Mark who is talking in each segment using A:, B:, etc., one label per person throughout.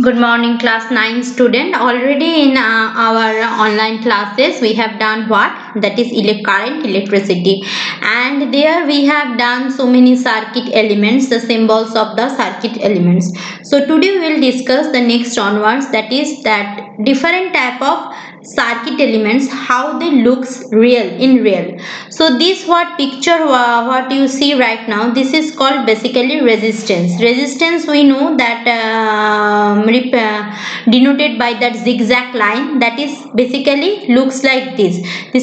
A: Good morning, class 9 student. Already in our online classes, we have done what? That is current electricity. And there we have done so many circuit elements, the symbols of the circuit elements. So today we will discuss the next onwards, that is that different type of circuit elements, how they looks real in real. So this what picture what you see right now, this is called basically resistance. We know that denoted by that zigzag line, that is basically looks like this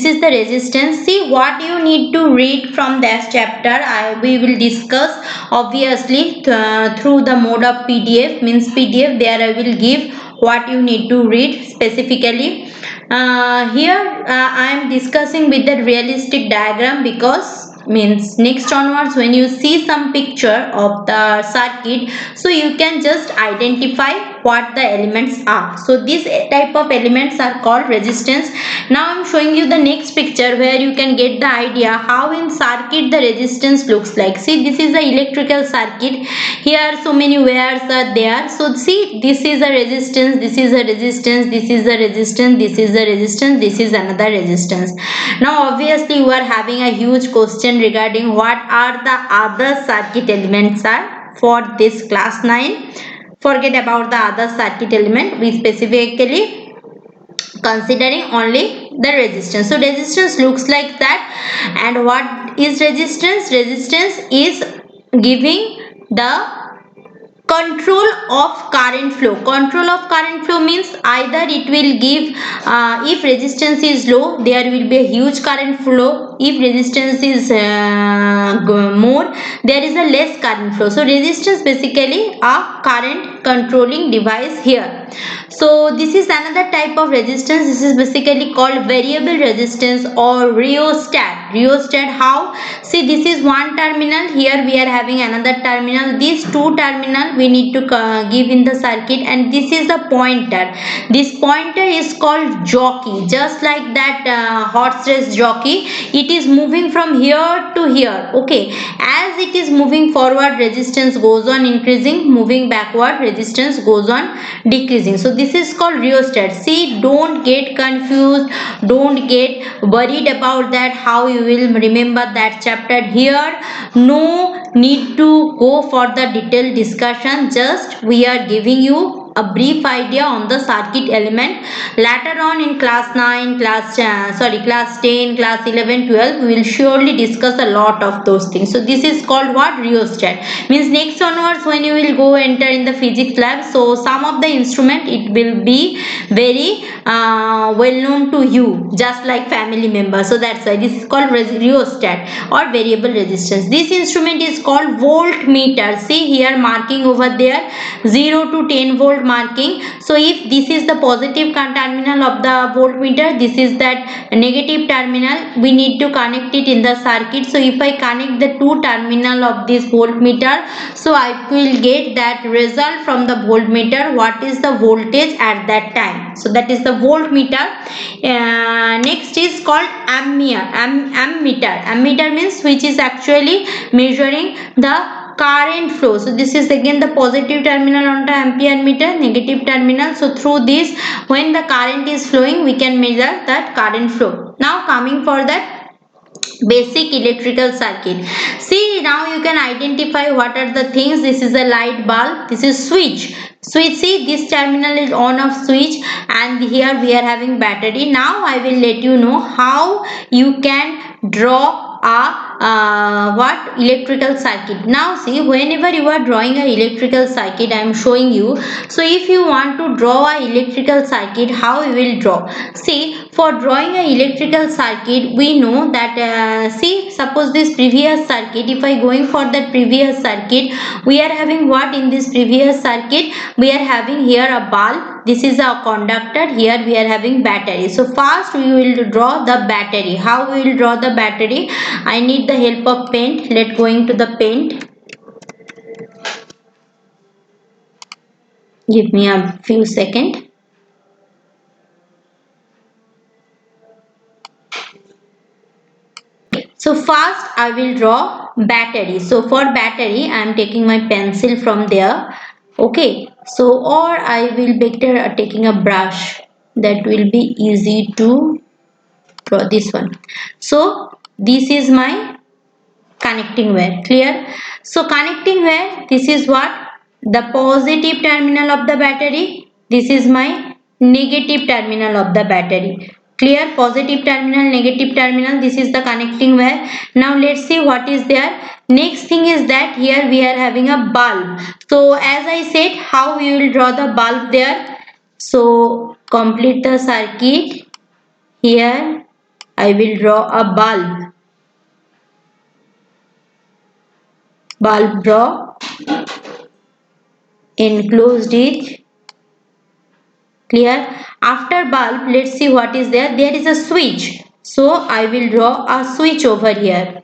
A: is the resistance. See what you need to read from that chapter. We will discuss obviously through the mode of PDF, means PDF. There I will give what you need to read specifically. Here I am discussing with the realistic diagram, because means next onwards when you see some picture of the circuit, so you can just identify what the elements are. So this type of elements are called resistance. Now I'm showing you the next picture where you can get the idea how in circuit the resistance looks like. See, this is the electrical circuit. Here so many wires are there. So see, this is a resistance, this is a resistance, this is a resistance, this is a resistance, this is another resistance. Now obviously you are having a huge question regarding what are the other circuit elements are for this class 9. Forget about the other circuit element, we specifically considering only the resistance. So resistance looks like that. And what is resistance? Resistance is giving the control of current flow. Control of current flow means either it will give if resistance is low, there will be a huge current flow. If resistance is more, there is a less current flow. So resistance basically a current controlling device here. So this is another type of resistance. This is basically called variable resistance or rheostat. Rheostat how? See, this is one terminal. Here we are having another terminal. These two terminal we need to give in the circuit, and this is the pointer. This pointer is called jockey. Just like that horse race jockey, it is moving from here to here. Okay, as it is moving forward, resistance goes on increasing. Moving backward, resistance goes on decreasing. So this is called rheostat. See, don't get confused, don't get worried about that, how you will remember that chapter. Here no need to go for the detailed discussion, just we are giving you a brief idea on the circuit element. Later on in class 9, class 10, class 11, 12, we will surely discuss a lot of those things. So this is called what? Rheostat. Means next onwards when you will go enter in the physics lab, so some of the instrument it will be very well known to you, just like family members. So that's why this is called rheostat or variable resistance. This instrument is called voltmeter. See here marking over there, 0 to 10 volt marking. So if this is the positive terminal of the voltmeter, this is that negative terminal, we need to connect it in the circuit. So if I connect the two terminal of this voltmeter, so I will get that result from the voltmeter, what is the voltage at that time. So that is the voltmeter. Next is called ammeter. Ammeter means which is actually measuring the current flow. So this is again the positive terminal on the ampere meter, negative terminal. So through this, when the current is flowing, we can measure that current flow. Now coming for that basic electrical circuit. See, now you can identify what are the things. This is a light bulb, this is switch. See, this terminal is on of switch, and here we are having battery. Now I will let you know how you can draw a what electrical circuit. Now see, whenever you are drawing a electrical circuit, I am showing you. So if you want to draw a electrical circuit, how you will draw? See, for drawing a electrical circuit, we know that see, suppose this previous circuit, if I going for that previous circuit, we are having what in this previous circuit? We are having here a bulb, this is a conductor, here we are having battery. So first we will draw the battery. How we will draw the battery? I need the help of paint. Let going to the paint. Give me a few seconds. So first I will draw battery. So for battery I am taking my pencil from there. Okay, so or I will better taking a brush, that will be easy to draw this one. So this is my connecting wire. Clear? So connecting wire, this is what? The positive terminal of the battery. This is my negative terminal of the battery. Clear? Positive terminal, negative terminal, this is the connecting wire. Now let's see what is there. Next thing is that here we are having a bulb. So as I said, how we will draw the bulb there. So complete the circuit. Here I will draw a bulb. Bulb draw, enclosed it. Clear? After bulb, let's see what is there. There is a switch, so I will draw a switch over here.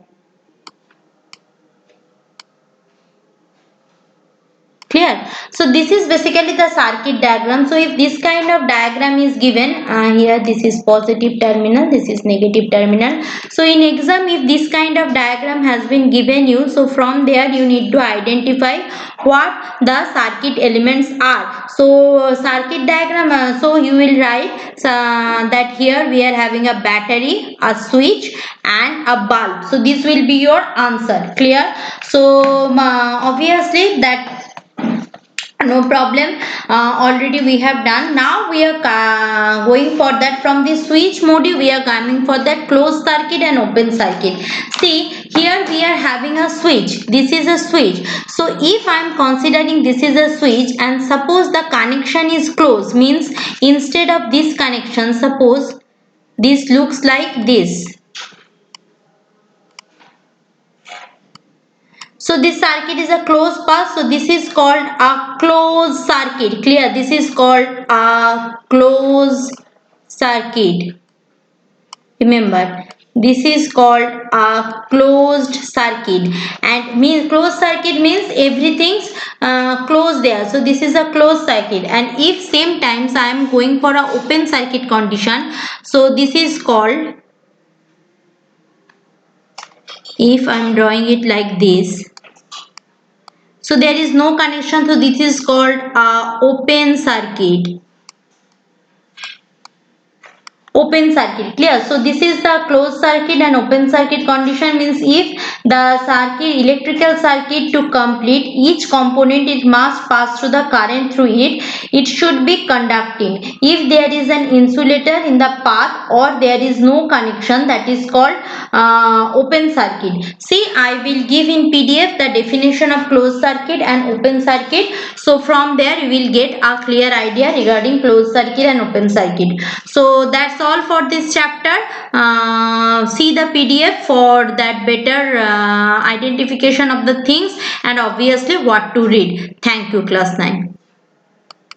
A: Clear? So this is basically the circuit diagram. So if this kind of diagram is given, here this is positive terminal, this is negative terminal. So in exam, if this kind of diagram has been given you, so from there you need to identify what the circuit elements are. So circuit diagram, so you will write that here we are having a battery, a switch and a bulb. So this will be your answer. Clear? So obviously that no problem, already we have done. Now we are going for that. From the switch module we are coming for that closed circuit and open circuit. See, here we are having a switch, this is a switch. So if I am considering this is a switch and suppose the connection is closed, means instead of this connection, suppose this looks like this. So this circuit is a closed path. So this is called a closed circuit. Clear? This is called a closed circuit. Remember, this is called a closed circuit, and means closed circuit means everything's closed there. So this is a closed circuit, and if same times I am going for a open circuit condition, so this is called, if I am drawing it like this, so there is no connection, so this is called open circuit. Open circuit. Clear? So this is the closed circuit and open circuit condition, means if the circuit, electrical circuit to complete, each component it must pass through the current through it. It should be conducting. If there is an insulator in the path or there is no connection, that is called open circuit. See, I will give in PDF the definition of closed circuit and open circuit. So from there you will get a clear idea regarding closed circuit and open circuit. So that's all for this chapter. See the PDF for that better identification of the things and obviously what to read. Thank you, class 9.